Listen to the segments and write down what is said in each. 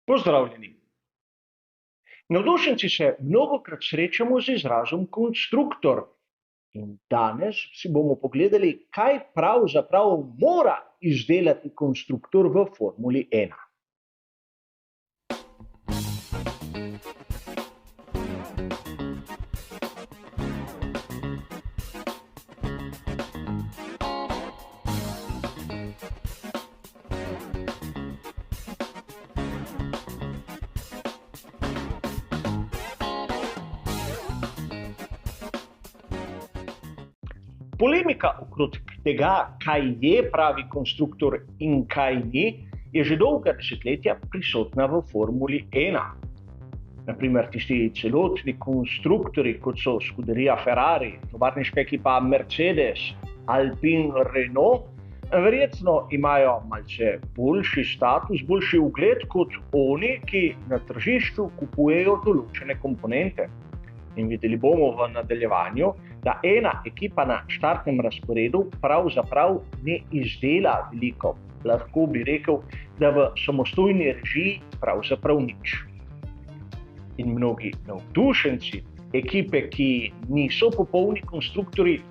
Pozdravljeni. Navdušenci se mnogokrat srečamo z izrazom konstruktor. In danes si bomo pogledali, kaj pravzaprav mora izdelati konstruktor v Formuli 1. Polemika okrog tega, kaj je pravi konstruktor in kaj ni, je že dolga desetletja prisotna v Formuli 1. Naprimer, tisti celotni konstruktorji, kot so Scuderia Ferrari, tovarniška ekipa Mercedes, Alpine, Renault, verjetno imajo malce boljši status, boljši ugled kot oni, ki na tržišču kupujejo določene komponente. In videli bomo v nadaljevanju, da ena ekipa na štartnem razporedu pravzaprav ne izdela veliko. Lahko bi rekel, da v samostojni režiji pravzaprav nič. In mnogi navdušenci ekipe, ki niso popolni konstruktorji,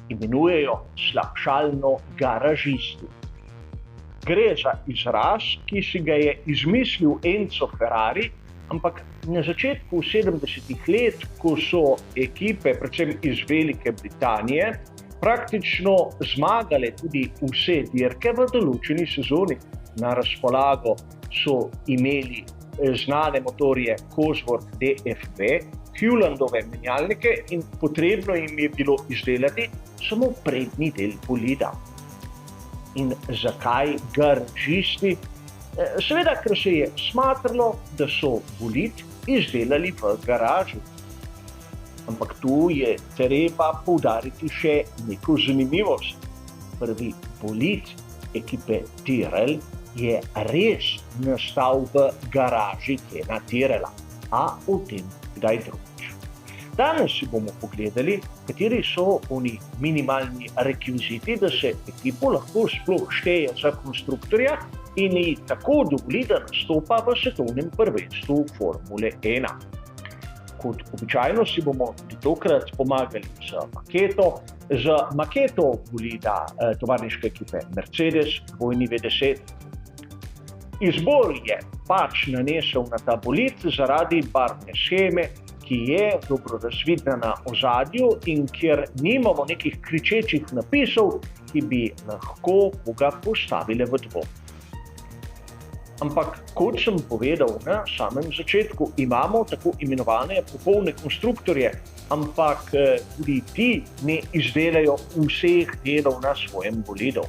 imenujejo slabšalno garažisti. Gre za izraz, ki si ga je izmislil Enzo Ferrari, ampak na začetku 70. let, ko so ekipe, predvsem iz Velike Britanije, praktično zmagale tudi vse dirke v določeni sezoni. Na razpolago so imeli znane motorje Cosworth DFV, Hewlandove menjalnike in potrebno jim je bilo izdelati samo prednji del bolida. In zakaj garažisti? Seveda, ker se je smatralo, da so bolid izdelali v garaži. Ampak tu je treba poudariti še neko zanimivost. Prvi bolid ekipe Tyrrell je res nastal v garaži Kena Tyrrella, a o tem kdaj drugič. Danes si bomo pogledali, kateri so oni minimalni rekviziti, da se ekipo lahko sploh šteje za konstruktorja in ji tako dovoli, da nastopa v svetovnem prvenstvu Formule 1. Kot običajno si bomo tudi tokrat pomagali z maketo bolida tovarniške ekipe Mercedes V10. Izbor je pač nanesel na ta bolid zaradi barvne sheme, ki je dobro razvidna na ozadju in kjer nimamo nekih kričečih napisov, ki bi lahko koga postavile v dvom. Ampak, kot sem povedal na samem začetku, imamo tako imenovane popolne konstruktorje, ampak tudi ti ne izdelajo vseh delov na svojem bolidu.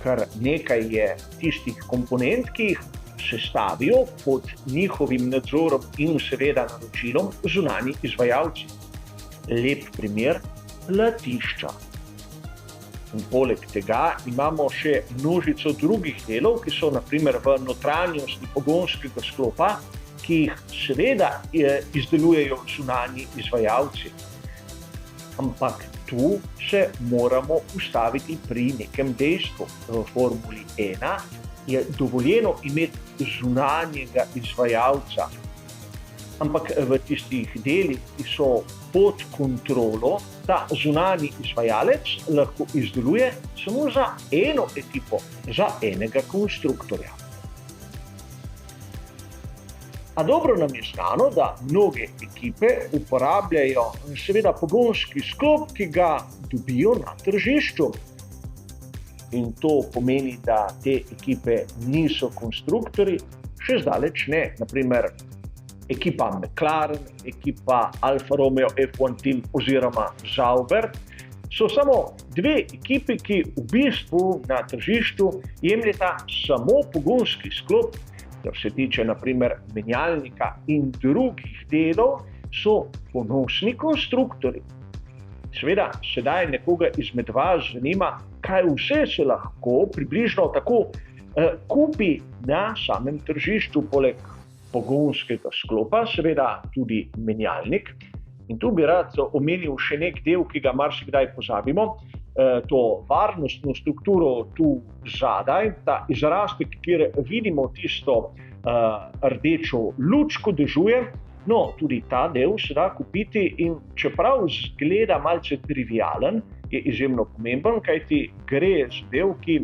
Kar nekaj je tistih komponent, ki jih sestavijo pod njihovim nadzorom in seveda naročilom zunanji izvajalci. Lep primer, latišča. In poleg tega imamo še množico drugih delov, ki so na primer v notranjosti pogonskega sklopa, ki jih seveda izdelujejo zunanji izvajalci. Ampak tu se moramo ustaviti pri nekem dejstvu. V Formuli 1 je dovoljeno imeti zunanjega izvajalca. Ampak v tistih delih, ki so pod kontrolo, ta zunanji izvajalec lahko izdeluje samo za eno ekipo, za enega konstruktorja. A dobro nam je znano, da mnoge ekipe uporabljajo seveda pogonski sklop, ki ga dobijo na tržišču. In to pomeni, da te ekipe niso konstruktorji, še zdaleč ne. Naprimer, ekipa McLaren, ekipa Alfa Romeo F1 Team oziroma Sauber so samo dve ekipi, ki v bistvu na tržišču jemljeta samo pogonski sklop. Kar se tiče naprimer menjalnika in drugih delov, so ponosni konstruktorji. Seveda, sedaj nekoga izmed vas zanima, kaj vse se lahko približno tako kupi na samem tržišču, poleg pogonskega sklopa, seveda tudi menjalnik. In tu bi rad omenil še nek del, ki ga marsikdaj pozabimo, to varnostno strukturo tu zadaj, ta izrastek, kjer vidimo tisto rdečo luč, ko dežuje, no, tudi ta del se da kupiti in čeprav zgleda malce trivialen, je izjemno pomemben, kajti gre za del, ki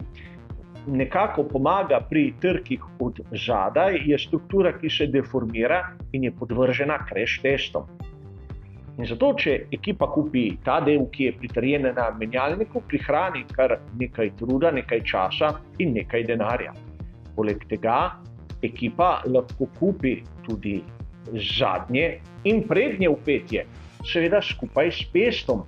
nekako pomaga pri trkih od zadaj, je struktura, ki se deformira in je podvržena crash testom. In zato, če ekipa kupi ta del, ki je pritrjen na menjalniku, prihrani kar nekaj truda, nekaj časa in nekaj denarja. Poleg tega ekipa lahko kupi tudi zadnje in prednje vpetje, seveda skupaj s pestom.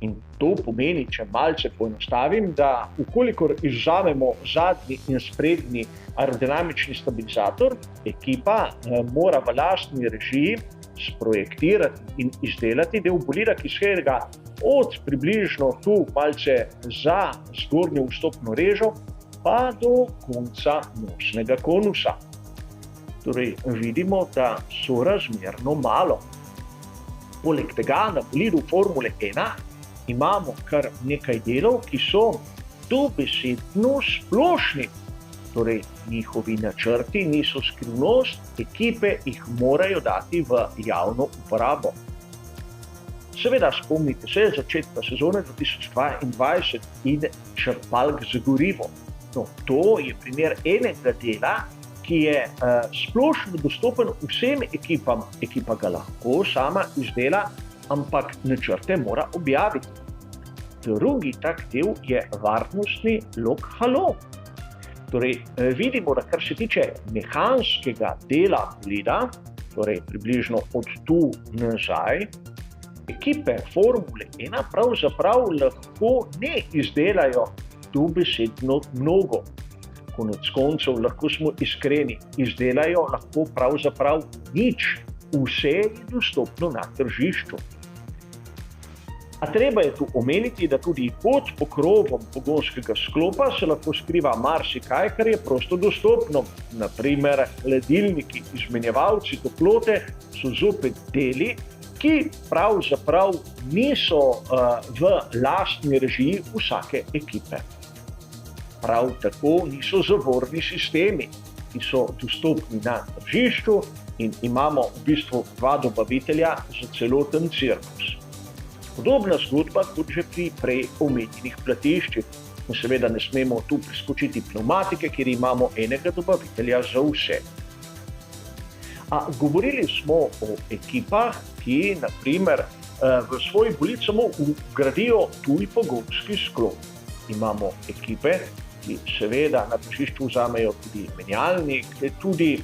In to pomeni, če malce poenostavim, da ukolikor izvzamemo zadnji in sprednji aerodinamični stabilizator, ekipa mora v lastni režiji sprojektirati in izdelati del bolida, ki sega od približno tu malce za zgornjo vstopno režo pa do konca nosnega konusa. Torej vidimo, da so razmerno malo. Poleg tega na bolidu Formule 1 imamo kar nekaj delov, ki so dobesedno splošni. Torej, njihovi načrti niso skrivnost, ekipe jih morajo dati v javno uporabo. Seveda, spomnite se začetka sezone 2022 in črpalk z gorivo. No, to je primer enega dela, ki je splošno dostopen vsem ekipam. Ekipa ga lahko sama izdela, ampak načrte mora objaviti. Drugi tak del je varnostni log halo. Torej, vidimo, da kar se tiče mehanskega dela bolida, torej približno od tu nazaj, ekipe Formule 1 pravzaprav lahko ne izdelajo dobesedno mnogo. Konec koncev, lahko smo iskreni, izdelajo lahko pravzaprav nič. Vse je dostopno na tržišču. A treba je tu omeniti, da tudi pod pokrovom pogonskega sklopa se lahko skriva marsikaj, kar je prosto dostopno. Na primer, hladilniki, izmenjevalci toplote so zopet deli, ki pravzaprav niso v lastni režiji vsake ekipe. Prav tako niso zavorni sistemi, ki so dostopni na tržišču in imamo v bistvu dva dobavitelja za celoten cirkus. Podobna zgodba kot že pri prej omenjenih platiščih. In seveda ne smemo tu preskočiti pneumatike, kjer imamo enega dobavitelja za vse. Govorili smo o ekipah, ki na primer v svoj bolid samo vgradijo tuj pogonski sklop. Imamo ekipe, ki seveda na tržišču vzamejo tudi menjalnik, tudi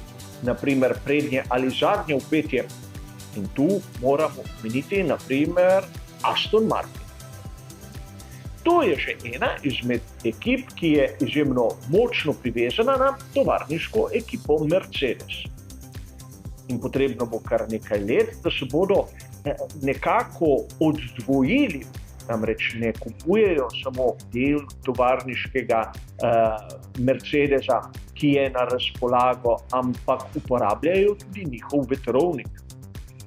na primer prednje ali zadnje vpetje. In tu moramo omeniti na primer Aston Martin. To je že ena izmed ekip, ki je izjemno močno privezana na tovarniško ekipo Mercedes. In potrebno bo kar nekaj let, da se bodo nekako oddvojili, namreč ne kupujejo samo del tovarniškega Mercedesa, ki je na razpolago, ampak uporabljajo tudi njihov vetrovnik.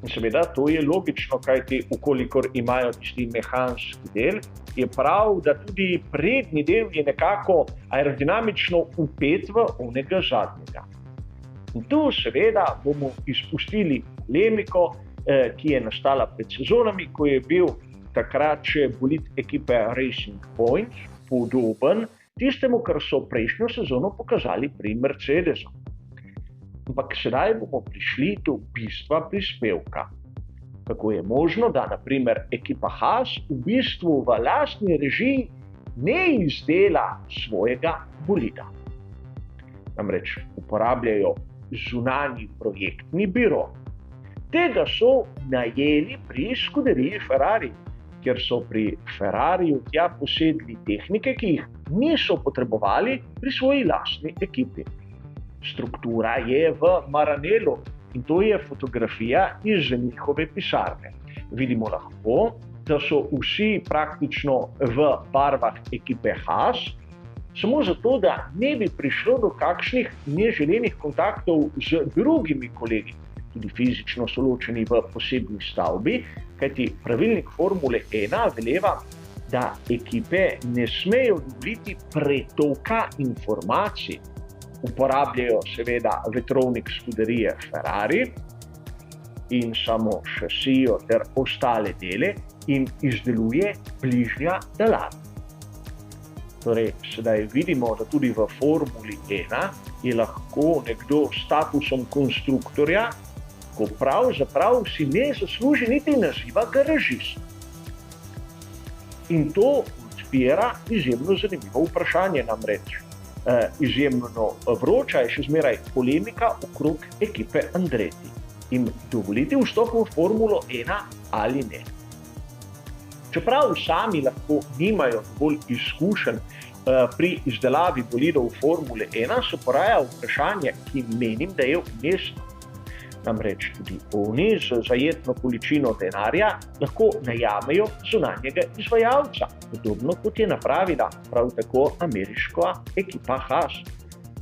In seveda to je logično, kajti ukolikor imajo tisti mehanski del, je prav, da tudi prednji del je nekako aerodinamično vpet v onega zadnjega. In tu seveda bomo izpustili polemiko, ki je nastala pred sezonami, ko je bil takrat še bolid ekipe Racing Point podoben tistemu, kar so prejšnjo sezono pokazali pri Mercedesu. Ampak sedaj bomo prišli do bistva prispevka. Kako je možno, da na primer ekipa Haas v bistvu v lastni režiji ne izdela svojega bolida. Namreč uporabljajo zunanji projektni biro. Tega so najeli pri skuderiji Ferrari, ker so pri Ferrariju tja posedli tehnike, ki jih niso potrebovali pri svoji lastni ekipi. Struktura je v Maranellu in to je fotografija iz njihove pisarne. Vidimo lahko, da so vsi praktično v barvah ekipe Haas, samo zato, da ne bi prišlo do kakšnih neželenih kontaktov z drugimi kolegi. Tudi fizično so ločeni v posebni stavbi, kajti pravilnik Formule 1 veleva, da ekipe ne smejo dovoliti pretoka informacij. Uporabljajo seveda vetrovnik scuderie Ferrari in samo šasijo ter ostale dele in izdeluje bližnja daljava. Torej, sedaj vidimo, da tudi v Formuli 1 je lahko nekdo s statusom konstruktorja, ko pravzaprav si ne zasluži niti naziva garažist. In to odpira izjemno zanimivo vprašanje, namreč. Izjemno vroča je še zmeraj polemika okrog ekipe Andretti. Jim dovoliti vstop v Formulo 1 ali ne. Čeprav sami lahko nimajo dovolj izkušenj pri izdelavi bolidov Formule 1, se poraja vprašanje, ki menim, da je umestno. Namreč tudi oni z zajetno količino denarja lahko najamejo zunanjega izvajalca, podobno kot je napravila prav tako ameriška ekipa Haas.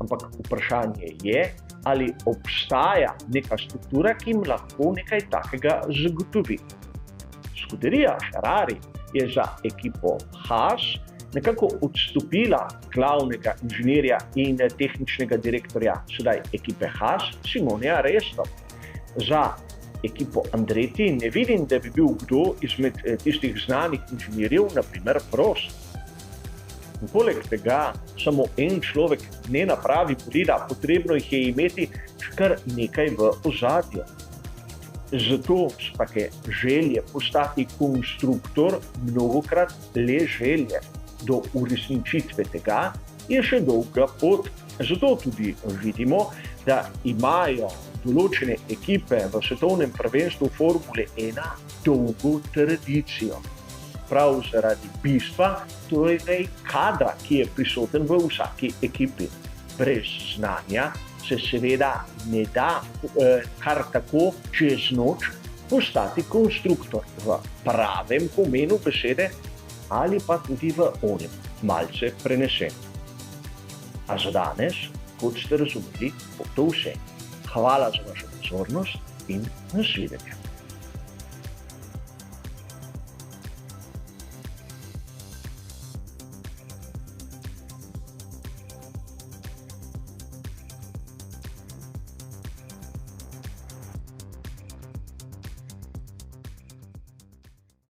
Ampak vprašanje je, ali obstaja neka struktura, ki jim lahko nekaj takega zagotovi. Scuderia Ferrari je za ekipo Haas nekako odstopila glavnega inženirja in tehničnega direktorja sedaj ekipe Haas, Simonija Resto. Za ekipo Andretti ne vidim, da bi bil kdo izmed tistih znanih inženirjev, naprimer Prost. In poleg tega samo en človek ne napravi bolida, potrebno jih je imeti kar nekaj v ozadju. Zato so take želje postati konstruktor mnogokrat le želje. Do uresničitve tega je še dolga pot. Zato tudi vidimo, da imajo določene ekipe v svetovnem prvenstvu Formule 1 dolgo tradicijo. Prav zaradi bistva, torej kadra, ki je prisoten v vsaki ekipi. Brez znanja se seveda ne da kar tako čez noč postati konstruktor v pravem pomenu besede ali pa tudi v onem malce prenesen. A za danes, kot ste razumeli, bo to vse. Hvala za vašo pozornost in nasvidenje.